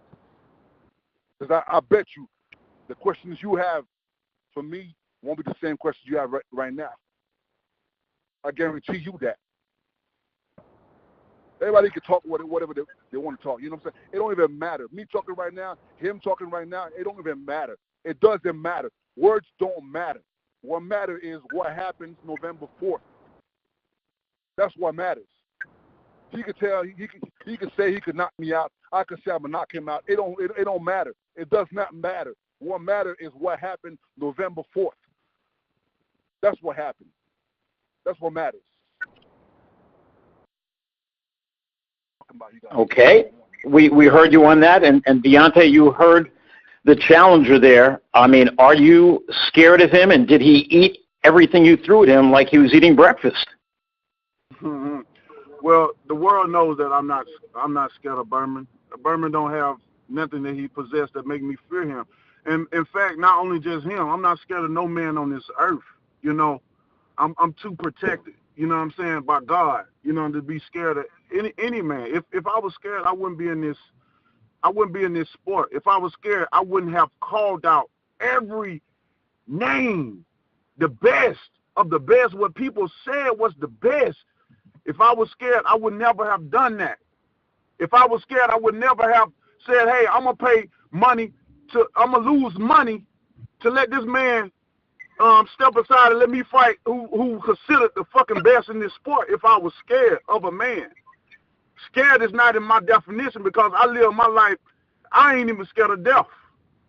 Because I bet you the questions you have for me won't be the same questions you have right now. I guarantee you that. Everybody can talk whatever they want to talk. You know what I'm saying? It don't even matter. Me talking right now, him talking right now, it don't even matter. It doesn't matter. Words don't matter. What matters is what happens November 4th. That's what matters. He could tell, he could say he could knock me out. I could say I'm gonna knock him out. It don't matter. It does not matter. What matters is what happened November 4th. That's what happened. That's what matters. Okay. We heard you on that, and Deontay, you heard the challenger there. I mean, are you scared of him, and did he eat everything you threw at him like he was eating breakfast? Mm-hmm. Well, the world knows that I'm not scared of Bermane. Bermane don't have nothing that he possessed that make me fear him. And in fact, not only just him, I'm not scared of no man on this earth. You know, I'm too protected. You know what I'm saying, by God. You know, to be scared of any man. If I was scared, I wouldn't be in this sport. If I was scared, I wouldn't have called out every name, the best of the best, what people said was the best. If I was scared, I would never have done that. If I was scared, I would never have said, hey, I'm going to lose money to let this man step aside and let me fight who considered the fucking best in this sport if I was scared of a man. Scared is not in my definition because I live my life, I ain't even scared of death.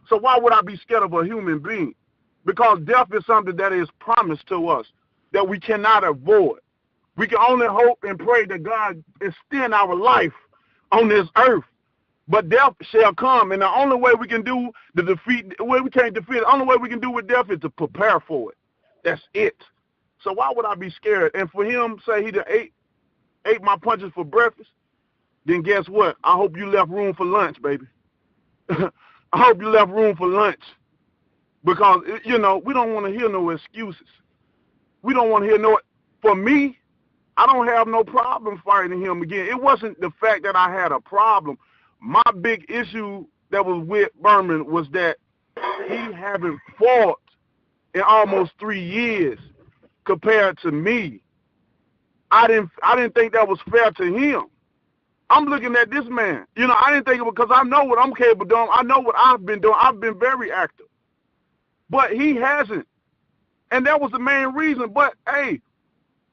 So why would I be scared of a human being? Because death is something that is promised to us that we cannot avoid. We can only hope and pray that God extend our life on this earth But death shall come, and the only way we can do the defeat, we can't defeat it, the only way we can do with death is to prepare for it. That's it. So why would I be scared? And for him, say he done ate my punches for breakfast, then guess what? I hope you left room for lunch, baby. I hope you left room for lunch. Because, you know, we don't want to hear no excuses. We don't want to hear no, for me, I don't have no problem fighting him again. It wasn't the fact that I had a problem. My big issue that was with Bermane was that he haven't fought in almost 3 years compared to me. I didn't think that was fair to him. I'm looking at this man. You know, I didn't think it was because I know what I'm capable of doing. I know what I've been doing. I've been very active. But he hasn't. And that was the main reason. But, hey,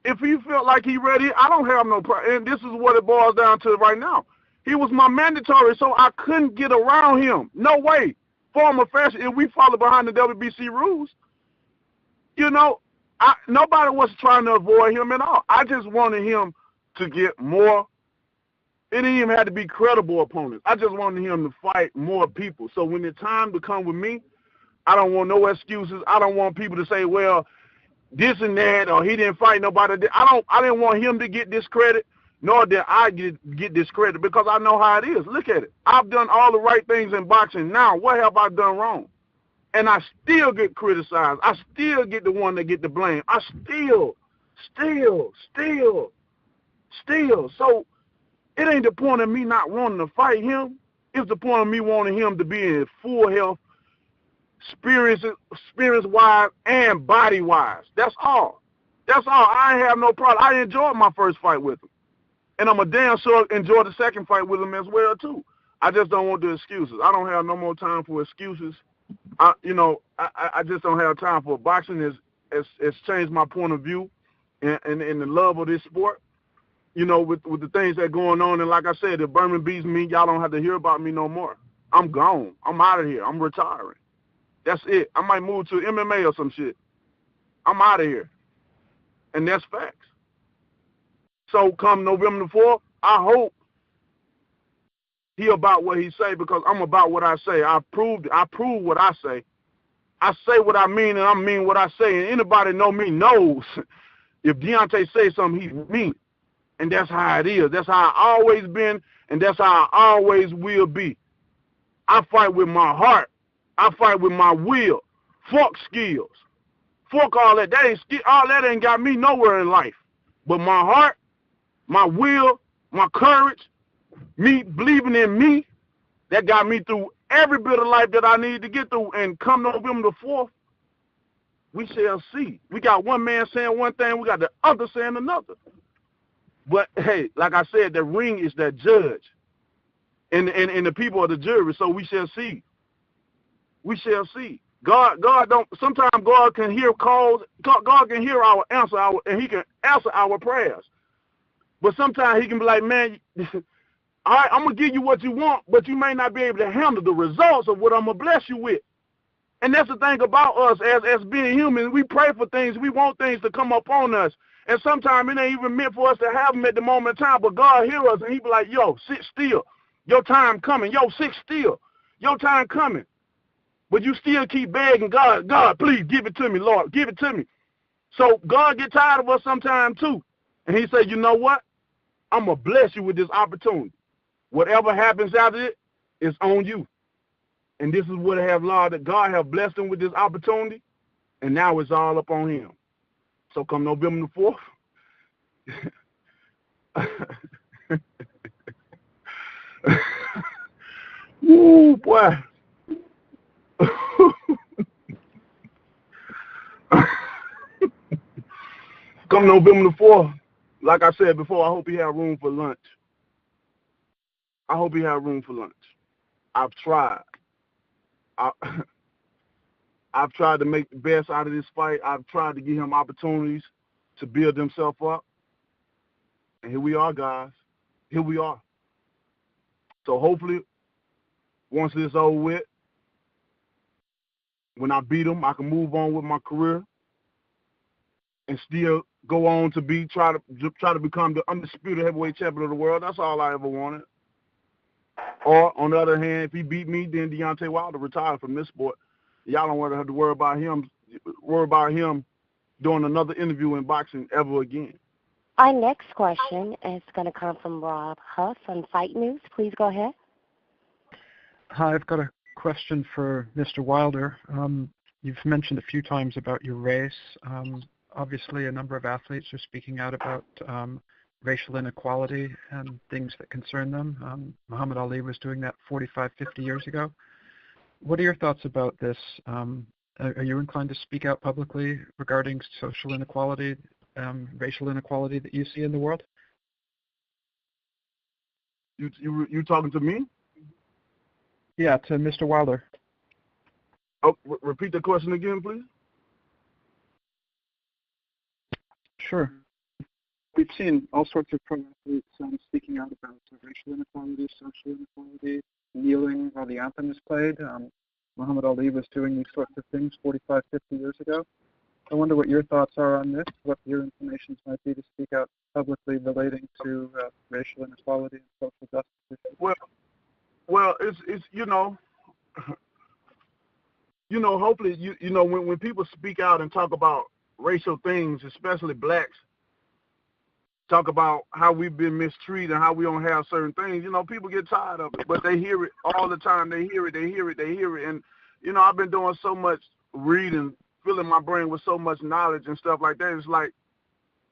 if he felt like he ready, I don't have no problem. And this is what it boils down to right now. He was my mandatory, so I couldn't get around him. No way. Form or fashion, if we follow behind the WBC rules, you know, nobody was trying to avoid him at all. I just wanted him to get more. It didn't even have to be credible opponents. I just wanted him to fight more people. So when the time to come with me, I don't want no excuses. I don't want people to say, well, this and that, or he didn't fight nobody. I didn't want him to get discredit, nor did I get discredit, because I know how it is. Look at it. I've done all the right things in boxing. Now, what have I done wrong? And I still get criticized. I still get the one that get the blame. I still. So it ain't the point of me not wanting to fight him. It's the point of me wanting him to be in full health, experience-wise and body-wise. That's all. I ain't have no problem. I enjoyed my first fight with him. And I'm a damn sure enjoy the second fight with him as well, too. I just don't want the excuses. I don't have no more time for excuses. I just don't have time for it. Boxing has changed my point of view and the love of this sport. You know, with the things that are going on. And like I said, if Bermane beats me, y'all don't have to hear about me no more. I'm gone. I'm out of here. I'm retiring. That's it. I might move to MMA or some shit. I'm out of here. And that's facts. So come November the 4th, I hope he about what he say, because I'm about what I say. I prove what I say. I say what I mean, and I mean what I say. And anybody know me knows if Deontay say something, he mean. And that's how it is. That's how I always been, and that's how I always will be. I fight with my heart. I fight with my will. Fuck skills. Fuck all that. All that ain't got me nowhere in life. But my heart, my will, my courage, me believing in me, that got me through every bit of life that I need to get through. And come November the 4th, we shall see. We got one man saying one thing, we got the other saying another. But, hey, like I said, the ring is that judge. And the people are the jury, so we shall see. We shall see. God don't. Sometimes God can hear calls. God can hear our answer, and He can answer our prayers. But sometimes He can be like, man, all right, I'm gonna give you what you want, but you may not be able to handle the results of what I'm gonna bless you with. And that's the thing about us as being human. We pray for things. We want things to come up on us, and sometimes it ain't even meant for us to have them at the moment in time. But God hear us, and He be like, yo, sit still. Your time coming. Yo, sit still. Your time coming. But you still keep begging God, please give it to me, Lord, give it to me. So God get tired of us sometime too. And He said, you know what? I'm going to bless you with this opportunity. Whatever happens after it is on you. And this is what I have, Lord, that God have blessed him with this opportunity, and now it's all up on him. So come November the 4th. Woo, boy. Come November the 4th, like I said before, I hope he have room for lunch. I hope he have room for lunch. I've tried. I've tried to make the best out of this fight. I've tried to give him opportunities to build himself up. And here we are, guys. Here we are. So hopefully, once this is over with, when I beat him, I can move on with my career and still go on to try to become the undisputed heavyweight champion of the world. That's all I ever wanted. Or on the other hand, if he beat me, then Deontay Wilder retired from this sport. Y'all don't want to have to worry about him doing another interview in boxing ever again. Our next question is going to come from Rob Huff on Fight News. Please go ahead. Hi, I've got a question for Mr. Wilder. You've mentioned a few times about your race. Obviously, a number of athletes are speaking out about racial inequality and things that concern them. Muhammad Ali was doing that 45, 50 years ago. What are your thoughts about this? Are you inclined to speak out publicly regarding social inequality, racial inequality that you see in the world? You talking to me? Yeah, to Mr. Wilder. Oh, repeat the question again, please. Sure. We've seen all sorts of pro athletes speaking out about racial inequality, social inequality, kneeling while the anthem is played. Muhammad Ali was doing these sorts of things 45, 50 years ago. I wonder what your thoughts are on this, what your inclinations might be to speak out publicly relating to racial inequality and social justice issues. Well, it's hopefully when people speak out and talk about racial things, especially blacks, talk about how we've been mistreated and how we don't have certain things, people get tired of it, but they hear it all the time. They hear it. And, I've been doing so much reading, filling my brain with so much knowledge and stuff like that. It's like,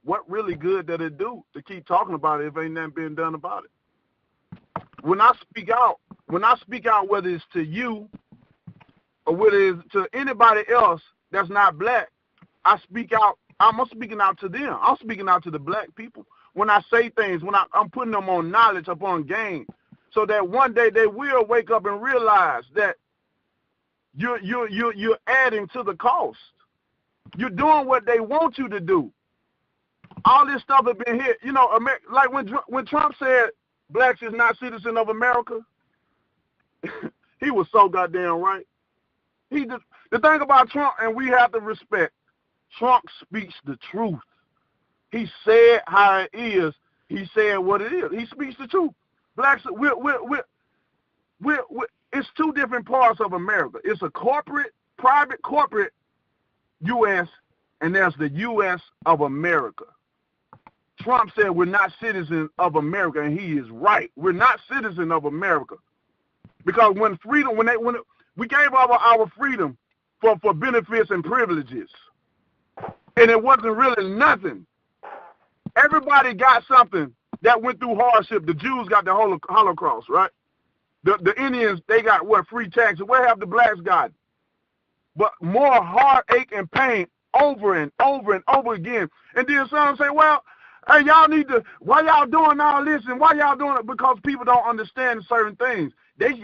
what really good did it do to keep talking about it if ain't nothing being done about it? When I speak out, whether it's to you or whether it's to anybody else that's not black, I speak out. I'm speaking out to them. I'm speaking out to the black people. When I say things, when I'm putting them on knowledge, upon game, so that one day they will wake up and realize that you're adding to the cost. You're doing what they want you to do. All this stuff has been here. Like when Trump said blacks is not citizens of America, he was so goddamn right. The thing about Trump, and we have to respect, Trump speaks the truth. He said how it is. He said what it is. He speaks the truth. Blacks, it's two different parts of America. It's a private corporate U.S., and there's the U.S. of America. Trump said we're not citizens of America, and he is right. We're not citizens of America. Because when we gave our freedom for benefits and privileges, and it wasn't really nothing. Everybody got something that went through hardship. The Jews got the Holocaust, right? The Indians, they got free taxes. Where have the blacks got? But more heartache and pain over and over and over again. And then some say, well, hey, y'all need to, why y'all doing all this and why y'all doing it? Because people don't understand certain things. You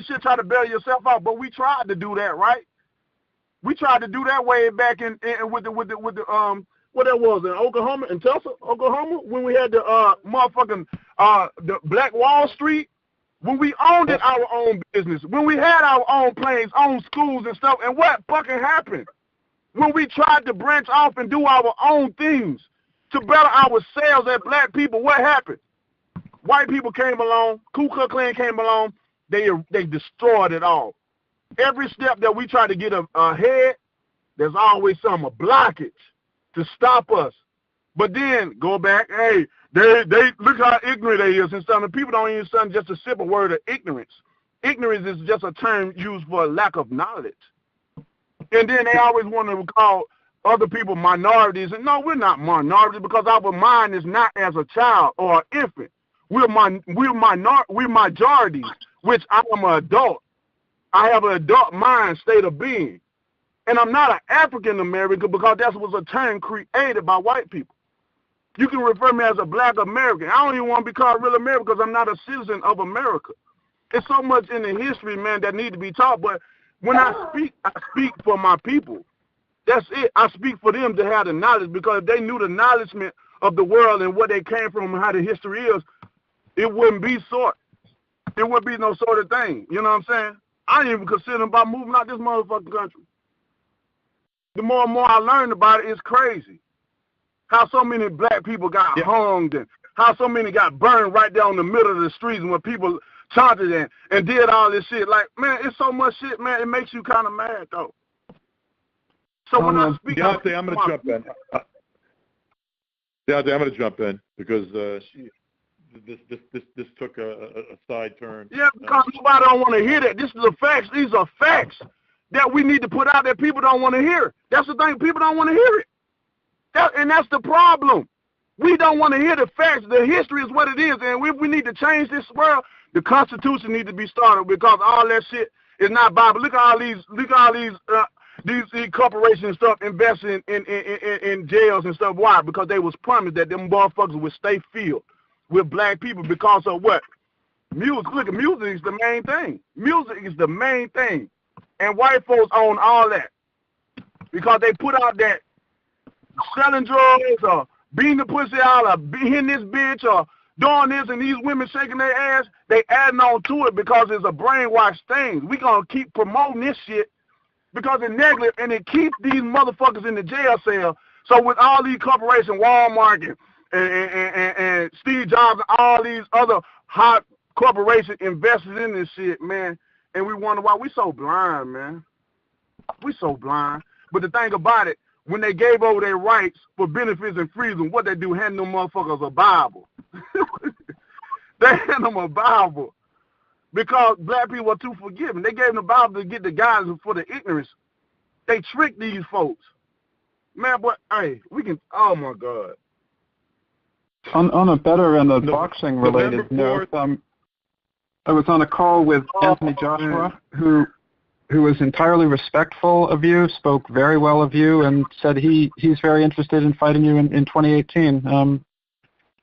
should try to bail yourself out. But we tried to do that, right? We tried to do that way back in with the what that was in Oklahoma, in Tulsa, Oklahoma, when we had the the Black Wall Street, when we owned it our own business, when we had our own planes, own schools and stuff. And what fucking happened? When we tried to branch off and do our own things to better ourselves as black people, what happened? White people came along, Ku Klux Klan came along, they destroyed it all. Every step that we try to get ahead, there's always a blockage to stop us. But then go back, hey, they look how ignorant they is and something. People don't even understand just a simple word of ignorance. Ignorance is just a term used for a lack of knowledge. And then they always want to call other people minorities. And no, we're not minorities because our mind is not as a child or an infant. We're majorities, which I am an adult. I have an adult mind state of being. And I'm not an African American because that was a term created by white people. You can refer me as a black American. I don't even want to be called real American because I'm not a citizen of America. There's so much in the history, man, that need to be taught. But when I speak for my people. That's it. I speak for them to have the knowledge because if they knew the acknowledgement of the world and where they came from and how the history is, it wouldn't be sort. It wouldn't be no sort of thing. You know what I'm saying? I didn't even consider about moving out this motherfucking country. The more and more I learned about it, it's crazy. How so many black people got hung and how so many got burned right there on the middle of the streets when people chanted and did all this shit. Like, man, it's so much shit, man. It makes you kind of mad, though. So when I speak, Deontay, I'm going to jump in. Deontay, I'm going to jump in because this took a side turn. Yeah, because nobody don't want to hear that. This is the facts. These are facts that we need to put out there. People don't want to hear. That's the thing. People don't want to hear it. And that's the problem. We don't want to hear the facts. The history is what it is, and we need to change this world. The Constitution needs to be started because all that shit is not Bible. Look at all these corporations and stuff investing in jails and stuff. Why? Because they was promised that them motherfuckers would stay filled with black people because of what? Music. Look, music is the main thing. Music is the main thing. And white folks own all that because they put out that selling drugs or beating the pussy out or hitting this bitch or doing this and these women shaking their ass, they adding on to it because it's a brainwashed thing. We going to keep promoting this shit because it's negative and it keeps these motherfuckers in the jail cell. So with all these corporations, Walmart and Steve Jobs and all these other hot corporations invested in this shit, man, and we wonder why we so blind, man. We so blind. But the thing about it, when they gave over their rights for benefits and freedom, what they do, hand them motherfuckers a Bible. They hand them a Bible because black people are too forgiving. They gave them the Bible to get the guidance for the ignorance. They tricked these folks. Man, but, hey, we can, oh, my God. On a better and a boxing-related note, I was on a call with Anthony Joshua, who was entirely respectful of you, spoke very well of you, and said he's very interested in fighting you in 2018.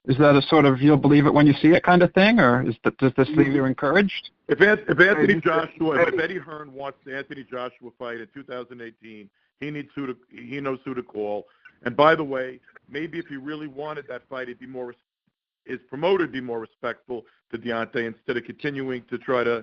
Is that a sort of you'll believe it when you see it kind of thing, or does this leave you encouraged? If Anthony Joshua, if Eddie Hearn wants the Anthony Joshua fight in 2018, he knows who to call. And by the way, maybe if he really wanted that fight, his promoter would be more respectful to Deontay instead of continuing to try to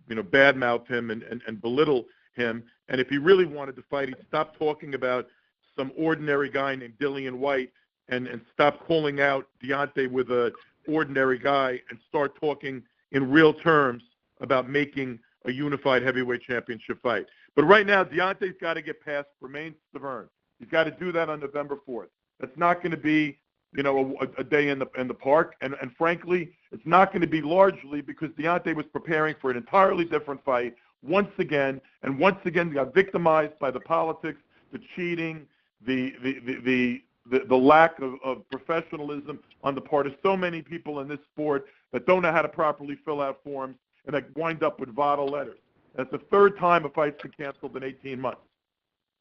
badmouth him and belittle him. And if he really wanted to fight, he'd stop talking about some ordinary guy named Dillian White and stop calling out Deontay with a ordinary guy and start talking in real terms about making a unified heavyweight championship fight. But right now, Deontay's got to get past Bermane Stiverne. He's got to do that on November 4th. That's not going to be, a day in the park. And frankly, it's not going to be largely because Deontay was preparing for an entirely different fight once again got victimized by the politics, the cheating, the lack of professionalism on the part of so many people in this sport that don't know how to properly fill out forms and that wind up with VADA letters. That's the third time a fight's been canceled in 18 months.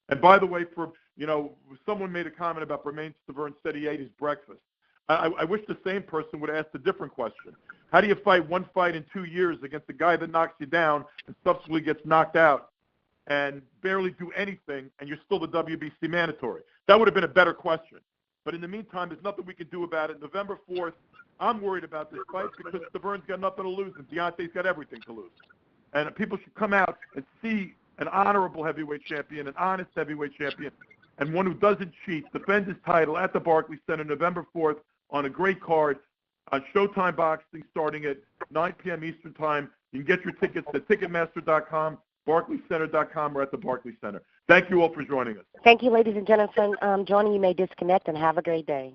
And by the way, someone made a comment about Bermane Stiverne said he ate his breakfast. I wish the same person would ask a different question. How do you fight one fight in 2 years against a guy that knocks you down and subsequently gets knocked out and barely do anything, and you're still the WBC mandatory? That would have been a better question. But in the meantime, there's nothing we can do about it. November 4th, I'm worried about this fight because Stiverne's got nothing to lose and Deontay's got everything to lose. And people should come out and see an honorable heavyweight champion, an honest heavyweight champion, and one who doesn't cheat, defend his title at the Barclays Center November 4th on a great card on Showtime Boxing starting at 9 p.m. Eastern Time. You can get your tickets at Ticketmaster.com, BarclaysCenter.com, or at the Barclays Center. Thank you all for joining us. Thank you, ladies and gentlemen. Joining you may disconnect and have a great day.